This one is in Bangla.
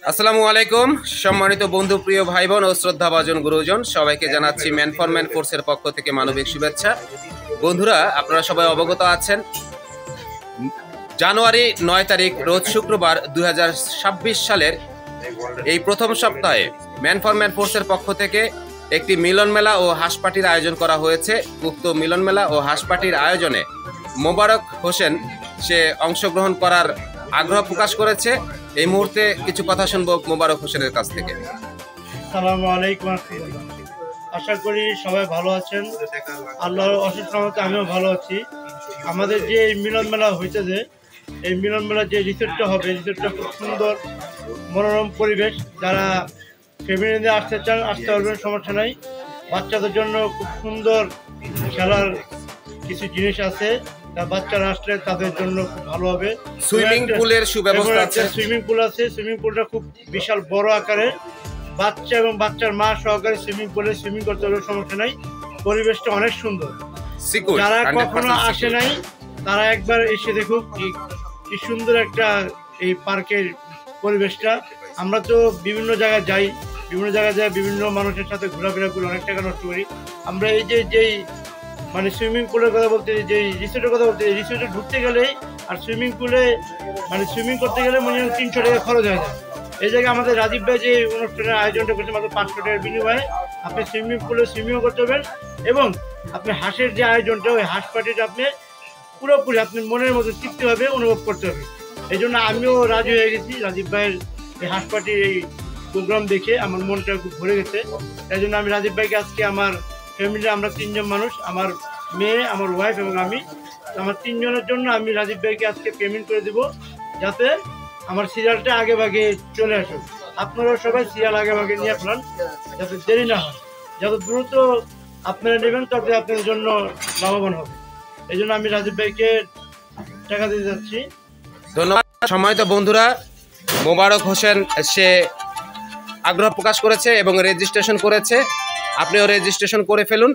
আসসালামু আলাইকুম সম্মানিত বন্ধু, প্রিয় ভাই বোন ও শ্রদ্ধাভাজন গুরুজন, সবাইকে জানাচ্ছি ম্যান ফর ম্যান ফোর্সের পক্ষ থেকে মানবিক শুভেচ্ছা। বন্ধুরা, আপনারা সবাই অবগত আছেন, জানুয়ারি 9 তারিখ রোজ শুক্রবার 2026 সালের এই প্রথম সপ্তাহে ম্যান ফর ম্যান ফোর্সের পক্ষ থেকে একটি মিলন মেলা ও হাঁস পার্টির আয়োজন করা হয়েছে। উক্ত মিলন মেলা ও হাঁস পার্টির আয়োজনে মোবারক হোসেন সে অংশগ্রহণ করার আগ্রহ প্রকাশ করেছে। এই মুহূর্তে কিছু কথা শুনবো মোবারক হোসেনের কাছ থেকে। আসসালামু আলাইকুম। আশা করি সবাই ভালো আছেন। আল্লাহর অশেষ রহমতে আমিও ভালো আছি। আমাদের যে মিলন মেলা হইতেছে, এই মিলন মেলা যে রিসোর্টটা হবে, রিসোর্টটা খুব সুন্দর মনোরম পরিবেশ। যারা ফ্যামিলি নিয়ে আসতে চান আসতে পারবেন, সমস্যা নাই। বাচ্চাদের জন্য খুব সুন্দর খেলার কিছু জিনিস আছে, বাচ্চারা আসলে তাদের জন্য খুব ভালো হবে। সুইমিং পুলের সুব্যবস্থা আছে। সুইমিং পুল আছে, সুইমিং পুলটা খুব বিশাল বড় আকারের। বাচ্চা এবং বাচ্চার মা সহকারে সুইমিং পুলে সুইমিং করতে হবে, সমস্যা নাই। পরিবেশটা অনেক সুন্দর। যারা কখনো আসে নাই তারা একবার এসে দেখুক কি সুন্দর একটা এই পার্কের পরিবেশটা। আমরা তো বিভিন্ন জায়গায় যাই, বিভিন্ন মানুষের সাথে ঘোরাফেরা করি, অনেক টাকা নষ্ট করি। আমরা এই যেই মানে সুইমিং পুলের কথা বলতে, যে রিসোর্টের কথা বলতে, রিসোর্টে ঢুকতে গেলে আর সুইমিং পুলে মানে সুইমিং করতে গেলে মনে হয় 300 টাকা খরচ হয়ে যায়। এই জায়গায় আমাদের রাজীব ভাই যে অনুষ্ঠানের আয়োজনটা করছে, মাত্র 500 টাকার বিনিময়ে আপনি সুইমিং পুলে সুইমিংও করতে পারবেন এবং আপনি হাঁসের যে আয়োজনটা, ওই হাঁস পার্টিটা আপনি পুরোপুরি আপনি মনের মতো তৃপ্তিভাবে অনুভব করতে হবে। এই জন্য আমিও রাজি হয়ে গেছি। রাজীব ভাইয়ের এই হাঁস পার্টির এই প্রোগ্রাম দেখে আমার মনটা খুব ভরে গেছে। তাই জন্য আমি রাজীব ভাইকে আজকে আমার ফ্যামিলি, আমরা 3 জন মানুষ, আমার মেয়ে, আমার ওয়াইফ এবং আমি, আমার 3 জনের জন্য আমি রাজীব ভাইকে আজকে পেমেন্ট করে দেবো, যাতে আমার সিরিয়ালটা আগে ভাগে চলে আসুক। আপনারাও সবাই সিরিয়াল আগে ভাগে নিয়ে ফেলান, যাতে দেরি না হয়। যত দ্রুত আপনারা নেবেন তত আপনার জন্য লাভবান হবে। এই জন্য আমি রাজীব ভাইকে টাকা দিতে যাচ্ছি। ধন্যবাদ। সম্মানিত বন্ধুরা, মোবারক হোসেন সে আগ্রহ প্রকাশ করেছে এবং রেজিস্ট্রেশন করেছে। আপনিও রেজিস্ট্রেশন করে ফেলুন।